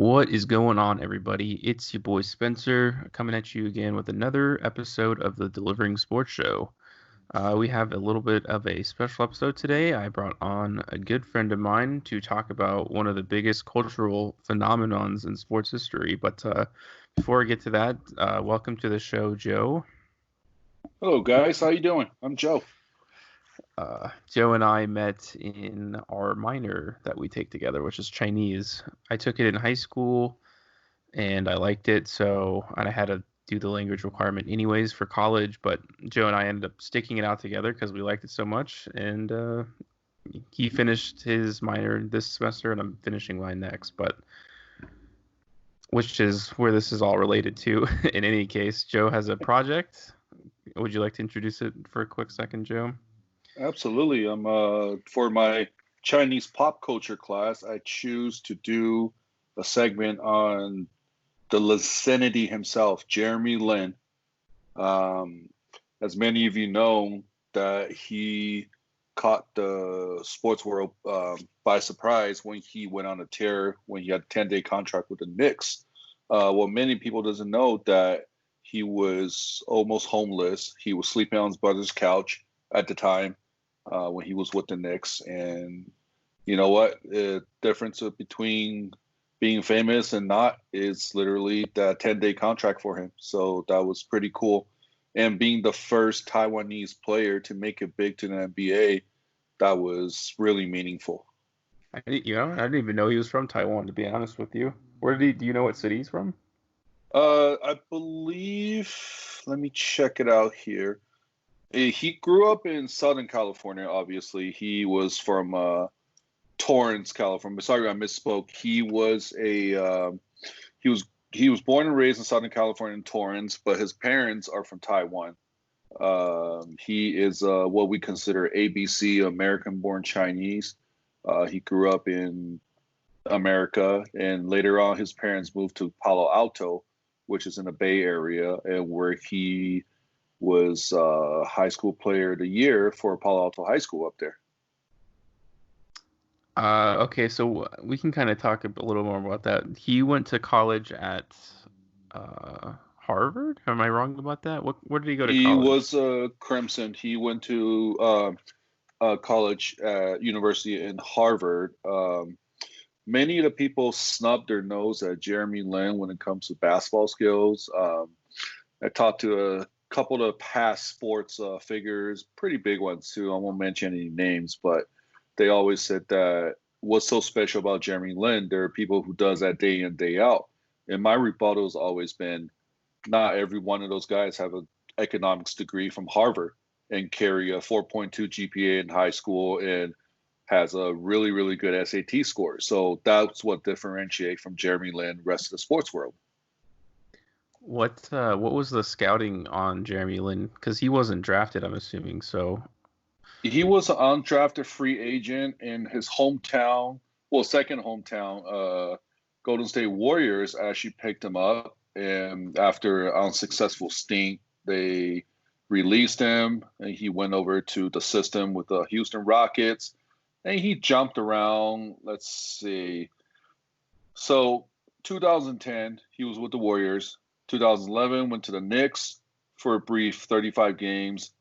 What is going on, everybody? It's your boy Spencer coming at you again with another episode of the Delivering Sports Show. We have a little bit of a special episode today. I brought on a good friend of mine to talk about one of the biggest cultural phenomenons in sports history. But before I get to that, welcome to the show, Joe. Hello, guys. How you doing? I'm Joe. Joe and I met in our minor that we take together, which is Chinese. I took it in high school and I liked it, and I had to do the language requirement anyways for college, but Joe and I ended up sticking it out together because we liked it so much, and he finished his minor this semester, and I'm finishing mine next, but which is where this is all related to. In any case, Joe has a project. Would you like to introduce it for a quick second, Joe? Absolutely. I'm for my Chinese pop culture class, I choose to do a segment on the Linsanity himself, Jeremy Lin. Um, as many of you know, that he caught the sports world by surprise when he went on a tear when he had a 10-day contract with the Knicks. What many people doesn't know that he was almost homeless. He was sleeping on his brother's couch at the time when he was with the Knicks. And you know what? The difference between being famous and not is literally that 10-day contract for him. So that was pretty cool. And being the first Taiwanese player to make it big to the NBA, that was really meaningful. I didn't even know he was from Taiwan, to be honest with you. Do you know what city he's from? I believe, let me check it out here. He grew up in Southern California, obviously. He was from Torrance, California. Sorry, I misspoke. He was born and raised in Southern California in Torrance, but his parents are from Taiwan. He is what we consider ABC, American-born Chinese. He grew up in America, and later on, his parents moved to Palo Alto, which is in the Bay Area, and where he was high school player of the year for Palo Alto High School up there. Okay, so we can kind of talk a little more about that. He went to college at Harvard. Am I wrong about that? Where did he go to He college? was Crimson. He went to college at university in Harvard. Many of the people snub their nose at Jeremy Lin when it comes to basketball skills. I talked to a couple of past sports figures, pretty big ones too. I won't mention any names, but they always said that what's so special about Jeremy Lin, there are people who does that day in, day out. And my rebuttal has always been not every one of those guys have an economics degree from Harvard and carry a 4.2 GPA in high school and has a really, really good SAT score. So that's what differentiates from Jeremy Lin, the rest of the sports world. What was the scouting on Jeremy Lin? Because he wasn't drafted, I'm assuming. So He was an undrafted free agent in his hometown, well, second hometown. Golden State Warriors actually picked him up, and after an unsuccessful stint, they released him, and he went over to the system with the Houston Rockets, and he jumped around. Let's see. So 2010, he was with the Warriors. 2011, went to the Knicks for a brief 35 games.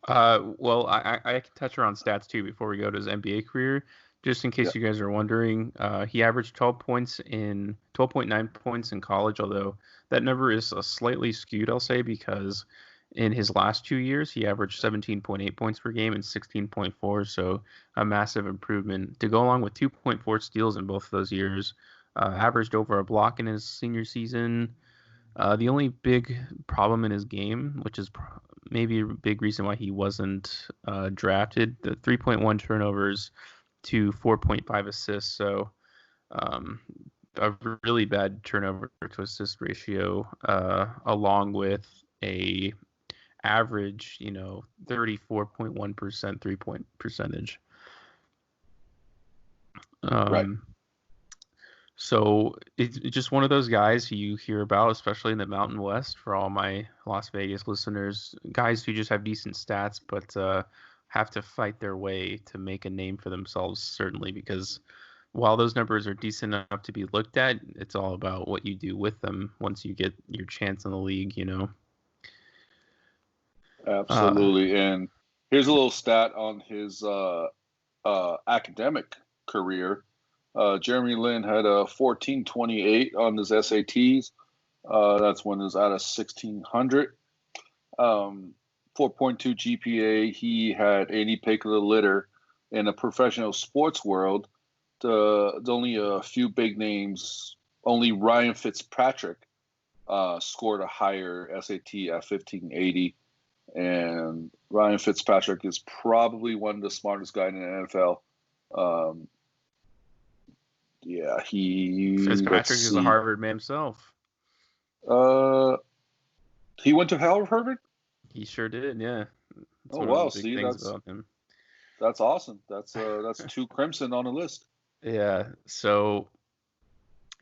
well, I can touch around stats too before we go to his NBA career. Just in Yeah. case you guys are wondering, he averaged 12.9 points in college, although that number is slightly skewed, I'll say, because in his last 2 years, he averaged 17.8 points per game and 16.4, so a massive improvement. To go along with 2.4 steals in both of those years, averaged over a block in his senior season. The only big problem in his game, which is maybe a big reason why he wasn't drafted, the 3.1 turnovers to 4.5 assists. So a really bad turnover to assist ratio, along with a average, 34.1% 3-point percentage. Right. So it's just one of those guys who you hear about, especially in the Mountain West, for all my Las Vegas listeners, guys who just have decent stats, but have to fight their way to make a name for themselves, certainly because while those numbers are decent enough to be looked at, it's all about what you do with them once you get your chance in the league, you know. Uh, Absolutely. And here's a little stat on his academic career. Jeremy Lin had a 1428 on his SATs. That's when it was out of 1600. 4.2 GPA. He had 80 pick of the litter. In the professional sports world, the only a few big names. Only Ryan Fitzpatrick scored a higher SAT at 1580. And Ryan Fitzpatrick is probably one of the smartest guys in the NFL. Um, yeah, let's Fitzpatrick is a see. Harvard man himself. Uh, he went to Harvard. He sure did, yeah. That's Oh one of wow! the big See, things about him. that's awesome. That's two crimson on the list. Yeah. So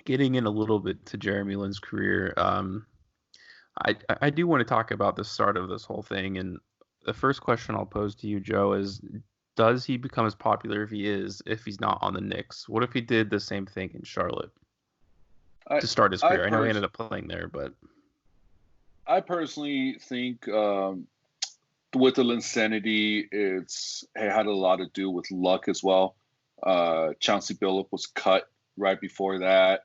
getting in a little bit to Jeremy Lin's career, I do want to talk about the start of this whole thing. And the first question I'll pose to you, Joe, is does he become as popular if he's not on the Knicks? What if he did the same thing in Charlotte I to start his I career? I know he ended up playing there, but I personally think with the Linsanity, it had a lot to do with luck as well. Chauncey Billup was cut right before that.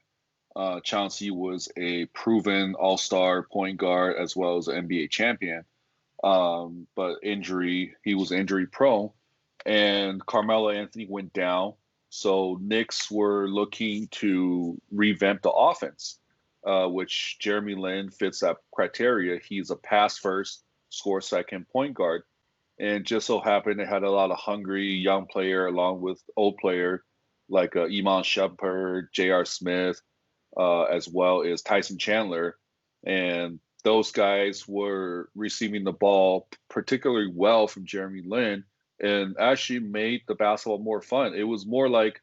Chauncey was a proven all-star point guard as well as an NBA champion. But he was injury prone, and Carmelo Anthony went down. So Knicks were looking to revamp the offense, which Jeremy Lin fits that criteria. He's a pass first, score second point guard. And just so happened they had a lot of hungry young player along with old player like Iman Shumpert, J.R. Smith, as well as Tyson Chandler. And those guys were receiving the ball particularly well from Jeremy Lin and actually made the basketball more fun. It was more like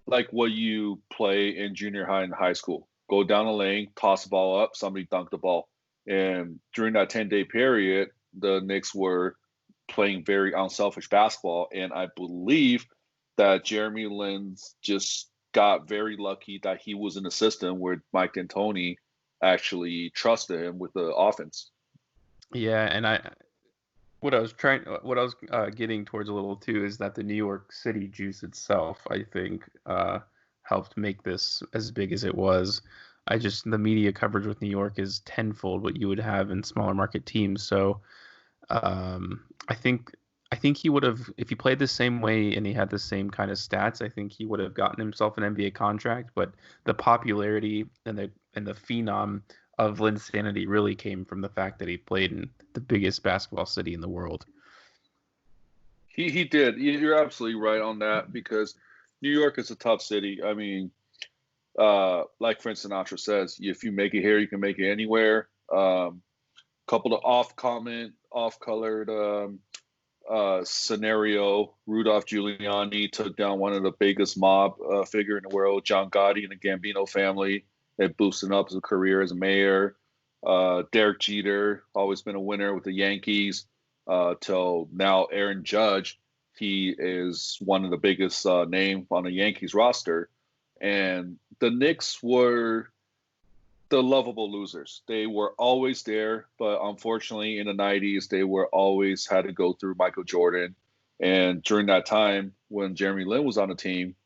what you play in junior high and high school. Go down the lane, toss the ball up, somebody dunk the ball. And during that 10-day period, the Knicks were playing very unselfish basketball. And I believe that Jeremy Lin just got very lucky that he was in a system where Mike D'Antoni actually trusted him with the offense. yeah, and what I was getting towards a little too is that the New York City juice itself, I think, helped make this as big as it was. The media coverage with New York is tenfold what you would have in smaller market teams. So I think he would have, if he played the same way and he had the same kind of stats, I think he would have gotten himself an NBA contract. But the popularity and the phenom of Linsanity really came from the fact that he played in the biggest basketball city in the world. He did. You're absolutely right on that because New York is a tough city. I mean, like Frank Sinatra says, if you make it here, you can make it anywhere. Couple of off-colored scenario. Rudolph Giuliani took down one of the biggest mob figure in the world, John Gotti and the Gambino family. It boosted up his career as a mayor. Derek Jeter, always been a winner with the Yankees. Till now, Aaron Judge, he is one of the biggest name on the Yankees roster. And the Knicks were the lovable losers. They were always there, but unfortunately in the 90s, they were always had to go through Michael Jordan. And during that time, when Jeremy Lin was on the team,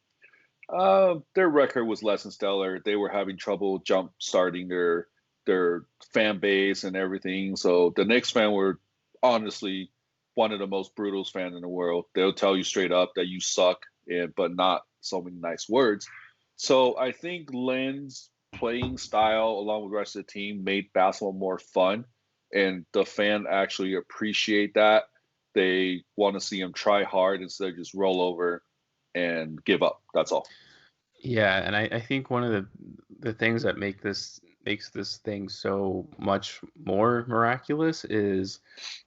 their record was less than stellar. They were having trouble jump starting their fan base and everything. So the Knicks fan were honestly one of the most brutal fans in the world. They'll tell you straight up that you suck, but not so many nice words. So I think Lin's playing style along with the rest of the team made basketball more fun, and the fan actually appreciate that. They want to see him try hard instead of just roll over and give up. That's all. Yeah, and I think one of the things that makes this thing so much more miraculous is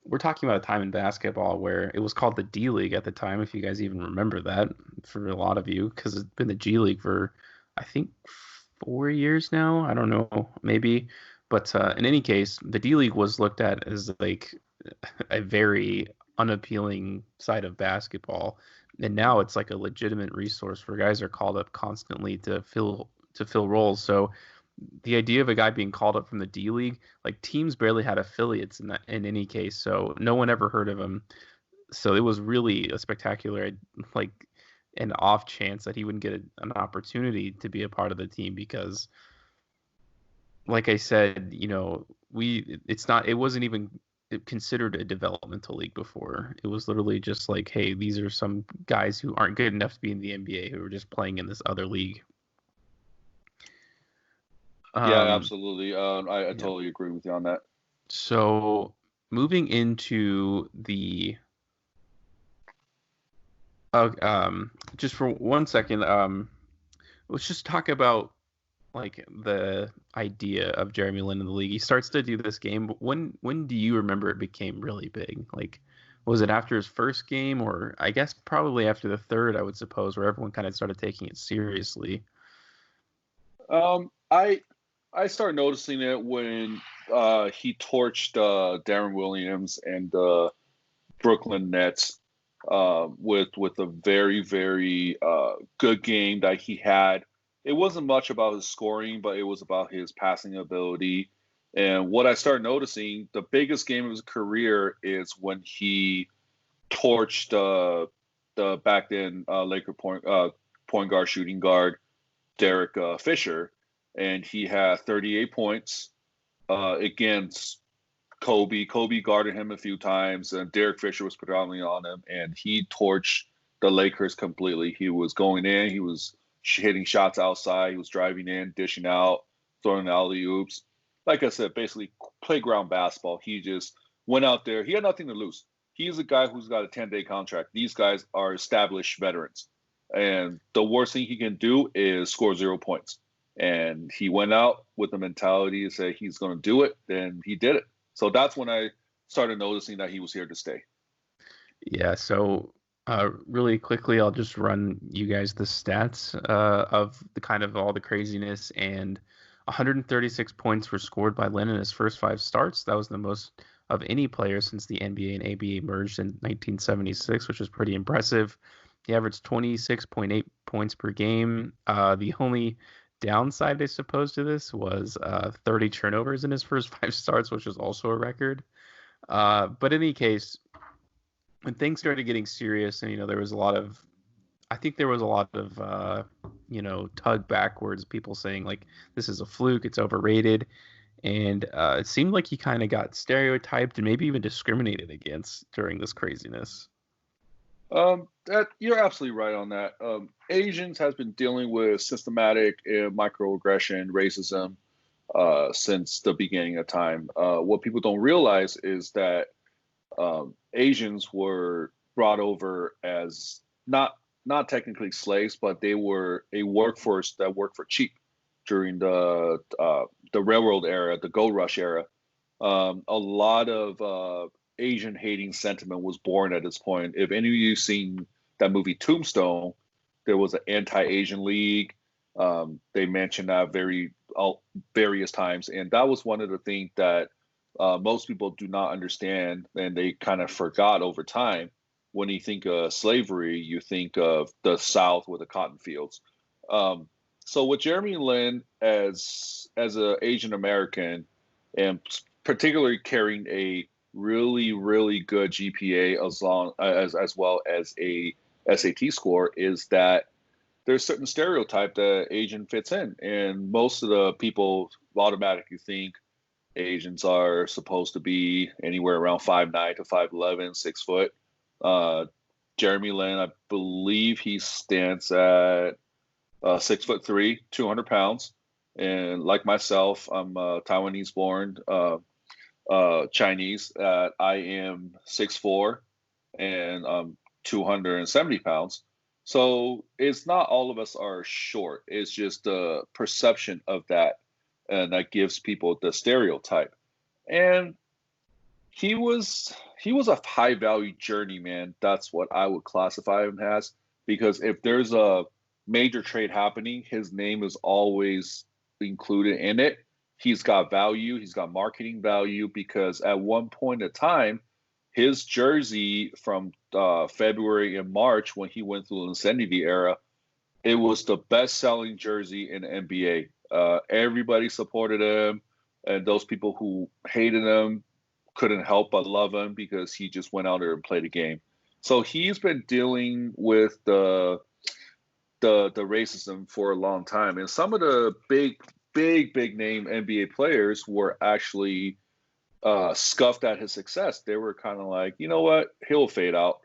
we're talking about a time in basketball where it was called the D League at the time, if you guys even remember that, for a lot of you, because it's been the G League for I think 4 years now. I don't know, maybe, but in any case, the D League was looked at as like a very unappealing side of basketball And now it's like a legitimate resource where guys are called up constantly to fill roles. So the idea of a guy being called up from the D League, like teams barely had affiliates in any case, so no one ever heard of him. So it was really a spectacular, like an off chance that he wouldn't get an opportunity to be a part of the team because, like I said, it wasn't even considered a developmental league before. It was literally just like, hey, these are some guys who aren't good enough to be in the NBA who are just playing in this other league. Yeah, Um, absolutely. I yeah. totally agree with you on that. So moving into the just for 1 second, let's just talk about like the idea of Jeremy Lin in the league. He starts to do this game. But when do you remember it became really big? Like, was it after his first game, or I guess probably after the third? I would suppose, where everyone kind of started taking it seriously. I started noticing it when he torched Darren Williams and the Brooklyn Nets with a very good game that he had. It wasn't much about his scoring, but it was about his passing ability. And what I started noticing, the biggest game of his career is when he torched the back then Laker point guard, shooting guard Derek Fisher, and he had 38 points against Kobe. Kobe guarded him a few times, and Derek Fisher was predominantly on him, and he torched the Lakers completely. He was going in, he was hitting shots outside, he was driving in, dishing out, throwing alley oops. Like I said, basically playground basketball. He just went out there. He had nothing to lose. He's a guy who's got a 10-day contract. These guys are established veterans. And the worst thing he can do is score 0 points. And he went out with the mentality to say he's going to do it, and he did it. So that's when I started noticing that he was here to stay. Yeah. So really quickly, I'll just run you guys the stats of the kind of all the craziness. And 136 points were scored by Lin in his first five starts. That was the most of any player since the NBA and ABA merged in 1976, which was pretty impressive. He averaged 26.8 points per game. The only downside, I suppose, to this was 30 turnovers in his first five starts, which is also a record. But in any case, when things started getting serious, and there was a lot of, I think there was a lot of, tug backwards, people saying like this is a fluke, it's overrated, and it seemed like he kind of got stereotyped and maybe even discriminated against during this craziness. That you're absolutely right on that. Asians has been dealing with systematic microaggression, racism since the beginning of time. What people don't realize is that Asians were brought over as not technically slaves, but they were a workforce that worked for cheap during the railroad era, the gold rush era. A lot of Asian hating sentiment was born at this point. If any of you seen that movie Tombstone, there was an anti-Asian league. They mentioned that various times, and that was one of the things that most people do not understand, and they kind of forgot over time. When you think of slavery, you think of the South with the cotton fields. So with Jeremy Lin as an Asian American, and particularly carrying a really good GPA as well as a SAT score, is that there's certain stereotype that Asian fits in, and most of the people automatically think Asians are supposed to be anywhere around 5'9" to 5'11", 6 foot. Uh, Jeremy Lin, I believe he stands at 6'3", 200 pounds. And like myself, I'm Taiwanese born, Chinese. I am 6'4", and 270 pounds. So it's not all of us are short. It's just the perception of that, and that gives people the stereotype. And he was a high value journeyman. That's what I would classify him as, because if there's a major trade happening, his name is always included in it. He's got value. He's got marketing value, because at one point in time, his jersey from February and March when he went through the Linsanity era, it was the best-selling jersey in the NBA. Everybody supported him, and those people who hated him couldn't help but love him because he just went out there and played the game. So he's been dealing with the racism for a long time, and some of the big name NBA players were actually scuffed at his success. They were kind of like, you know what, he'll fade out.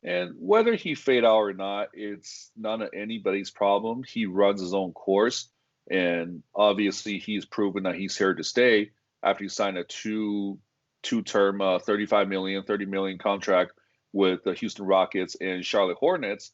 And whether he fade out or not, it's none of anybody's problem. He runs his own course, and obviously he's proven that he's here to stay after he signed a two-term, 35 million, 30 million contract with the Houston Rockets and Charlotte Hornets.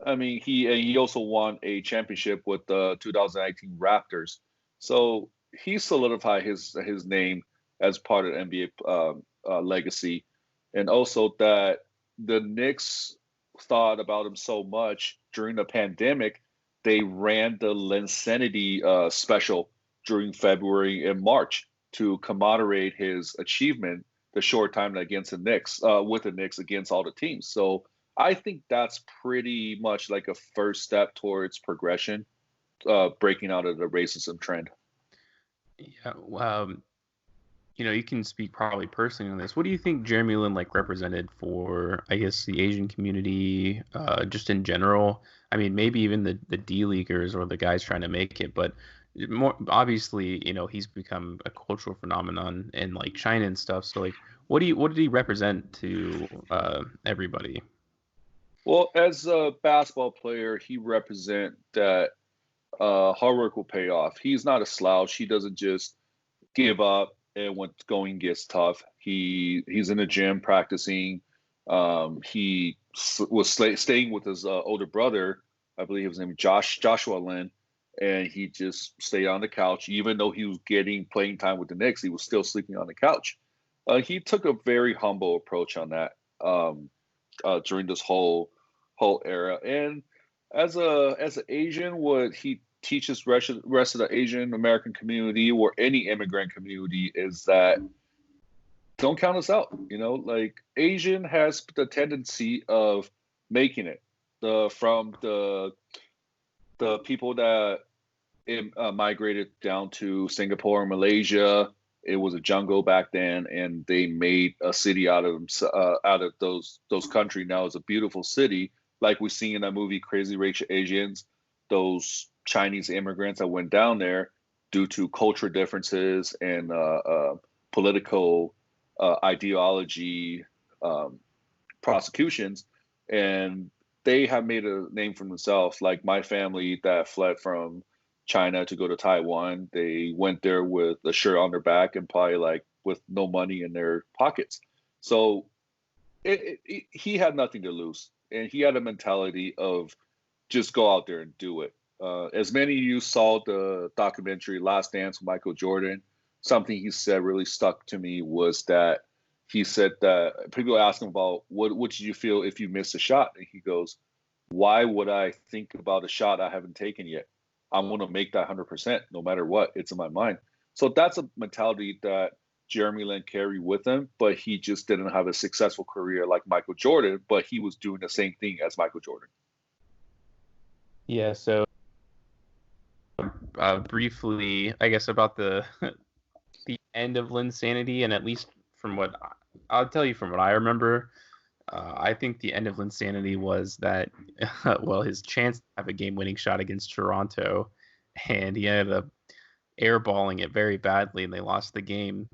I mean, he also won a championship with the 2019 Raptors, so he solidified his name as part of the NBA legacy, and also that the Knicks thought about him so much during the pandemic, they ran the Linsanity special during February and March to commemorate his achievement, the short time against the Knicks, with the Knicks against all the teams. So I think that's pretty much like a first step towards progression, breaking out of the racism trend. Yeah, you can speak probably personally on this. What do you think Jeremy Lin represented for, I guess, the Asian community, just in general? I mean, maybe even the D-leaguers or the guys trying to make it, but more obviously, he's become a cultural phenomenon in China and stuff. So what did he represent to everybody? Well, as a basketball player, he represent that hard work will pay off. He's not a slouch. He doesn't just give up and when going gets tough. He's in the gym practicing. He was staying with his older brother. I believe his name was Joshua Lin, and he just stayed on the couch. Even though he was getting playing time with the Knicks, he was still sleeping on the couch. He took a very humble approach on that during this whole era. And as an Asian, what he teaches rest of the Asian American community or any immigrant community is that don't count us out. Asian has the tendency of making it. From the people that migrated down to Singapore and Malaysia, it was a jungle back then, and they made a city out of those countries. Now it's a beautiful city, like we see in that movie Crazy Rich Asians. Those Chinese immigrants that went down there due to cultural differences and political ideology prosecutions, and they have made a name for themselves. Like my family that fled from China to go to Taiwan, they went there with a shirt on their back and probably with no money in their pockets. So he had nothing to lose, and he had a mentality of just go out there and do it. As many of you saw the documentary Last Dance with Michael Jordan, something he said really stuck to me was that he said that people ask him about what did you feel if you missed a shot, and he goes, "Why would I think about a shot I haven't taken yet? I'm going to make that 100% no matter what. It's in my mind." So that's a mentality that Jeremy Lin carried with him, but he just didn't have a successful career like Michael Jordan, but he was doing the same thing as Michael Jordan. Yeah, so briefly, I guess, about the end of Linsanity, and at least from what I'll tell you from what I remember, I think the end of Linsanity was that, his chance to have a game-winning shot against Toronto, and he ended up airballing it very badly, and they lost the game.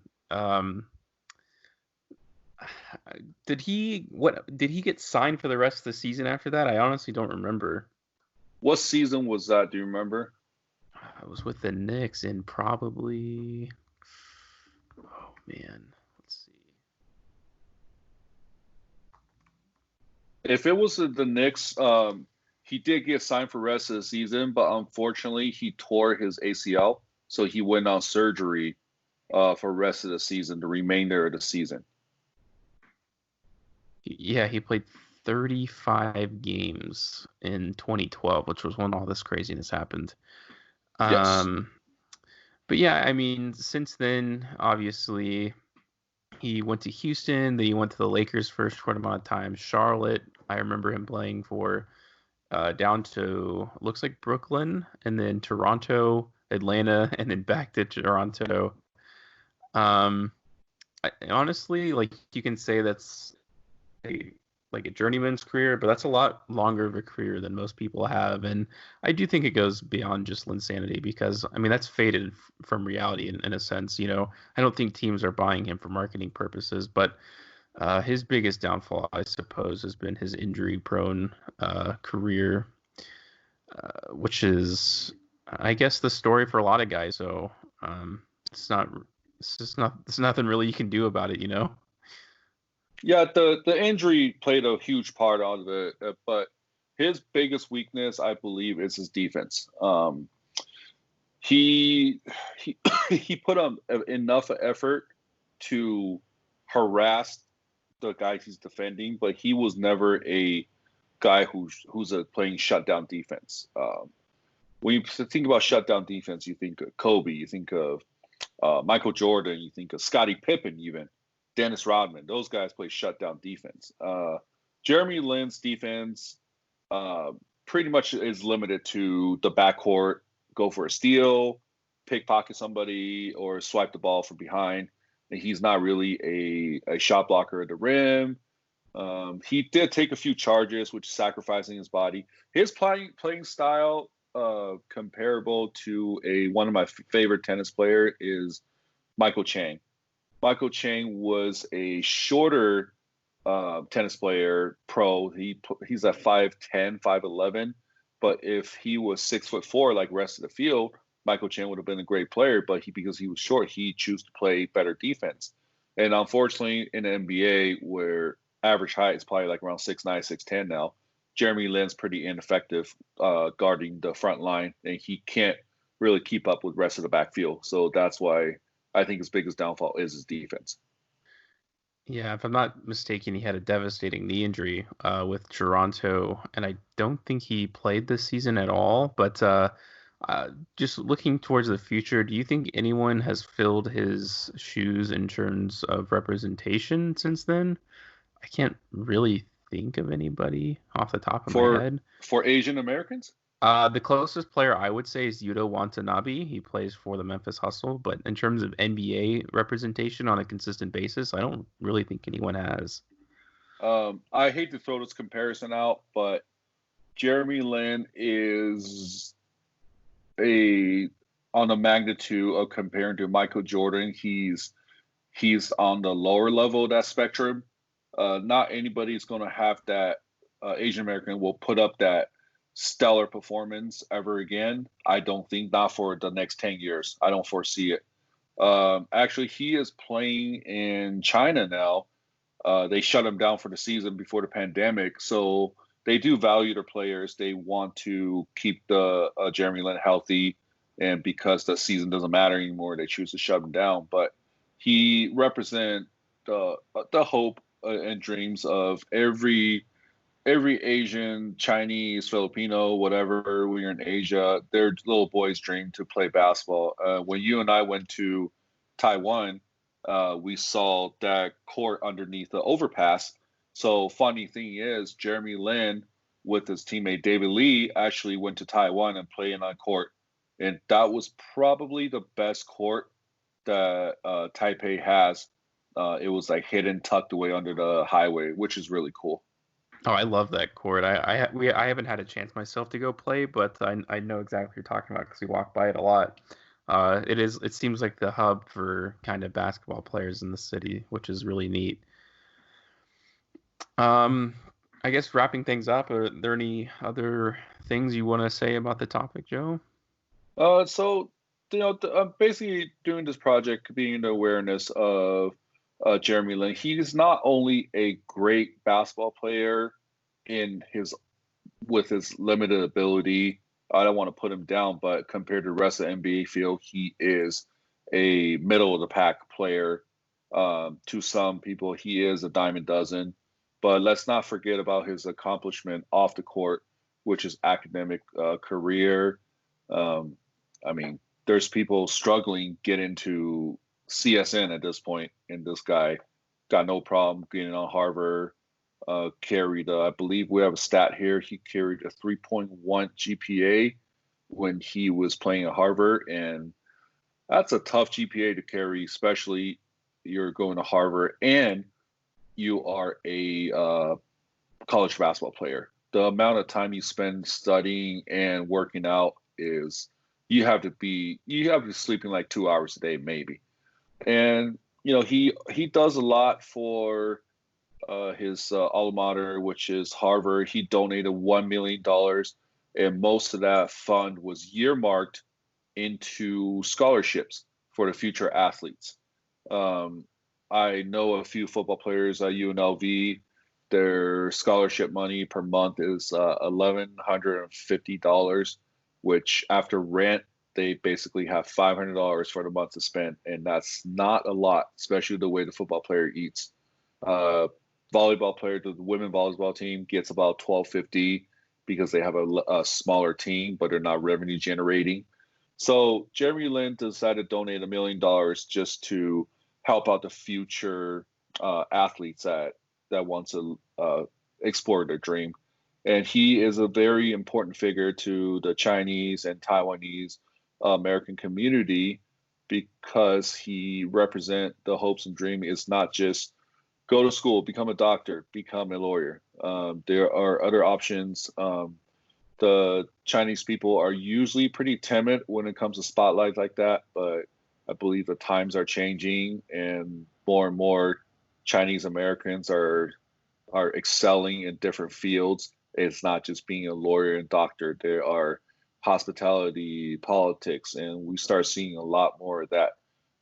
Did he get signed for the rest of the season after that? I honestly don't remember. What season was that? Do you remember? I was with the Knicks in probably. Oh man, let's see. If it was the Knicks, he did get signed for the rest of the season, but unfortunately he tore his ACL, so he went on surgery for the rest of the season, the remainder of the season. Yeah, he played 35 games in 2012, which was when all this craziness happened. Yes. But yeah, I mean, since then, obviously, He went to Houston, then he went to the Lakers for a short amount of time. Charlotte, I remember him playing for, down to, looks like Brooklyn, and then Toronto, Atlanta, and then back to Toronto. Honestly, like, you can say that's like a journeyman's career, but that's a lot longer of a career than most people have. And I do think it goes beyond just Linsanity because, I mean, that's faded from reality in a sense. I don't think teams are buying him for marketing purposes, but his biggest downfall, I suppose, has been his injury-prone career, which is, I guess, the story for a lot of guys. So it's not, there's nothing really you can do about it. Yeah, the injury played a huge part of it, but his biggest weakness, I believe, is his defense. He he put on enough effort to harass the guys he's defending, but he was never a guy who's playing shutdown defense. When you think about shutdown defense, you think of Kobe, you think of Michael Jordan, you think of Scottie Pippen, even Dennis Rodman. Those guys play shutdown defense. Jeremy Lin's defense pretty much is limited to the backcourt, go for a steal, pickpocket somebody, or swipe the ball from behind. And he's not really a shot blocker at the rim. He did take a few charges, which is sacrificing his body. His playing style, comparable to one of my favorite tennis player, is Michael Chang. Michael Chang was a shorter tennis player, pro. He's at 5'10", 5'11", but if he was 6'4", like the rest of the field, Michael Chang would have been a great player. But because he was short, he chose to play better defense. And unfortunately, in the NBA, where average height is probably like around 6'9", 6'10" now, Jeremy Lin's pretty ineffective guarding the front line, and he can't really keep up with the rest of the backfield. So that's why I think his biggest downfall is his defense. Yeah, if I'm not mistaken, he had a devastating knee injury with Toronto, and I don't think he played this season at all. But just looking towards the future, do you think anyone has filled his shoes in terms of representation since then? I can't really think of anybody off the top of my head. For Asian Americans? The closest player I would say is Yuto Watanabe. He plays for the Memphis Hustle, but in terms of NBA representation on a consistent basis, I don't really think anyone has. I hate to throw this comparison out, but Jeremy Lin is on the magnitude of comparing to Michael Jordan. He's on the lower level of that spectrum. Not anybody's going to have that. Asian American will put up that stellar performance ever again. I don't think, not for the next 10 years. I don't foresee it. Actually, he is playing in China now. They shut him down for the season before the pandemic. So they do value their players. They want to keep the Jeremy Lin healthy. And because the season doesn't matter anymore, they choose to shut him down. But he represents the hope and dreams of every Asian, Chinese, Filipino, whatever, when you're in Asia, their little boy's dream to play basketball. When you and I went to Taiwan, we saw that court underneath the overpass. So funny thing is, Jeremy Lin with his teammate David Lee actually went to Taiwan and played in that court. And that was probably the best court that Taipei has. It was like hidden, tucked away under the highway, which is really cool. Oh, I love that court. I haven't had a chance myself to go play, but I know exactly what you're talking about because we walk by it a lot. It seems like the hub for kind of basketball players in the city, which is really neat. I guess wrapping things up, are there any other things you want to say about the topic, Joe? So I'm basically doing this project, being the awareness of Jeremy Lin. He's not only a great basketball player with his limited ability. I don't want to put him down, but compared to the rest of the NBA field, he is a middle of the pack player. To some people, he is a dime a dozen. But let's not forget about his accomplishment off the court, which is academic career. I mean, there's people struggling get into CSN at this point, and this guy got no problem getting on Harvard. Carried, I believe we have a stat here. He carried a 3.1 GPA when he was playing at Harvard, and that's a tough GPA to carry, especially you're going to Harvard and you are a college basketball player. The amount of time you spend studying and working out is you have to be sleeping like 2 hours a day maybe. And he does a lot for his alma mater, which is Harvard. He donated $1 million, and most of that fund was earmarked into scholarships for the future athletes. Um, I know a few football players at UNLV. Their scholarship money per month is $1,150, which after rent, they basically have $500 for the month to spend, and that's not a lot, especially the way the football player eats. Uh, Volleyball player, the women volleyball team gets about 1250 because they have a smaller team, but they're not revenue generating. So Jeremy Lin decided to donate $1 million just to help out the future athletes that want to explore their dream. And he is a very important figure to the Chinese and Taiwanese American community because he represent the hopes and dream is not just go to school, become a doctor, become a lawyer. There are other options. The Chinese people are usually pretty timid when it comes to spotlights like that, but I believe the times are changing and more Chinese Americans are excelling in different fields. It's not just being a lawyer and doctor. There are hospitality, politics, and we start seeing a lot more of that.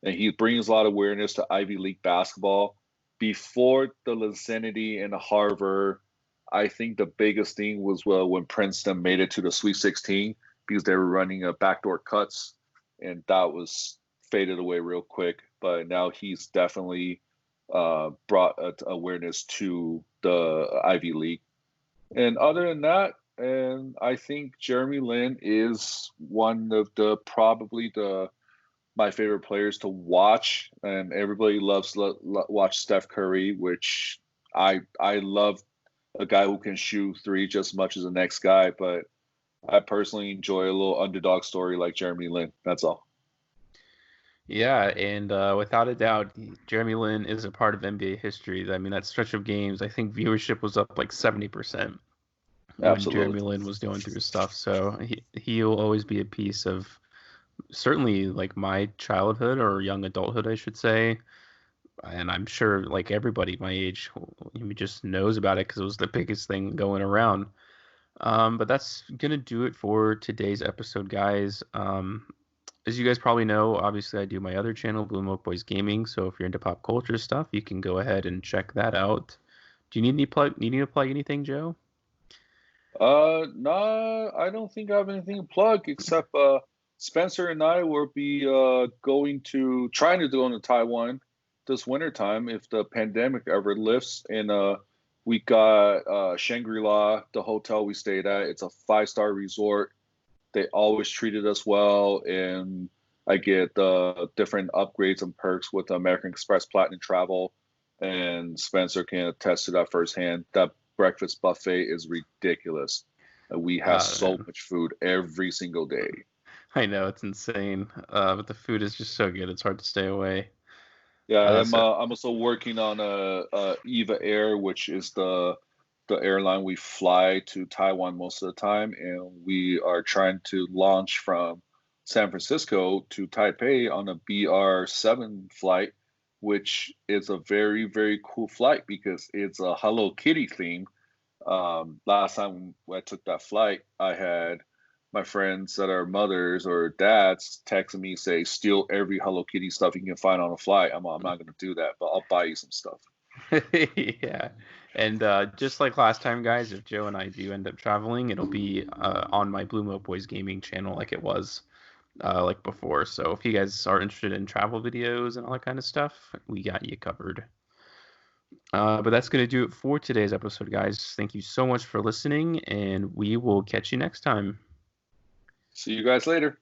And he brings a lot of awareness to Ivy League basketball. Before the Linsanity and Harvard, I think the biggest thing was when Princeton made it to the Sweet 16 because they were running a backdoor cuts, and that was faded away real quick. But now he's definitely brought awareness to the Ivy League. And other than that, and I think Jeremy Lin is one of the probably the my favorite players to watch, and everybody loves watch Steph Curry, which I love a guy who can shoot three just as much as the next guy. But I personally enjoy a little underdog story like Jeremy Lin. That's all. Yeah, and without a doubt, Jeremy Lin is a part of NBA history. I mean, that stretch of games, I think viewership was up like 70% when Absolutely. Jeremy Lin was going through stuff. So he'll always be a piece of certainly like my childhood or young adulthood, I should say. And I'm sure like everybody my age just knows about it because it was the biggest thing going around. But that's gonna do it for today's episode, guys. As you guys probably know, obviously I do my other channel, Blue Milk Boys Gaming. So if you're into pop culture stuff, you can go ahead and check that out. Do you need any plug? Need me to plug anything, Joe? No, I don't think I have anything to plug except Spencer and I will be trying to go into Taiwan this winter time if the pandemic ever lifts. And we got Shangri-La, the hotel we stayed at. It's a 5-star resort. They always treated us well, and I get different upgrades and perks with the American Express Platinum Travel. And Spencer can attest to that firsthand. That breakfast buffet is ridiculous. We have so Man, much food every single day. I know it's insane, but the food is just so good. It's hard to stay away. Yeah, So I'm also working on Eva Air, which is the airline we fly to Taiwan most of the time, and we are trying to launch from San Francisco to Taipei on a BR7 flight, which is a very, very cool flight because it's a Hello Kitty theme. Last time I took that flight, I had my friends that are mothers or dads texting me say, "Steal every Hello Kitty stuff you can find on a flight." I'm not going to do that, but I'll buy you some stuff. yeah, and just like last time, guys, if Joe and I do end up traveling, it'll be on my Blue Milk Boys Gaming channel, like it was like before. So if you guys are interested in travel videos and all that kind of stuff, we got you covered. But that's going to do it for today's episode, guys. Thank you so much for listening, and we will catch you next time. See you guys later.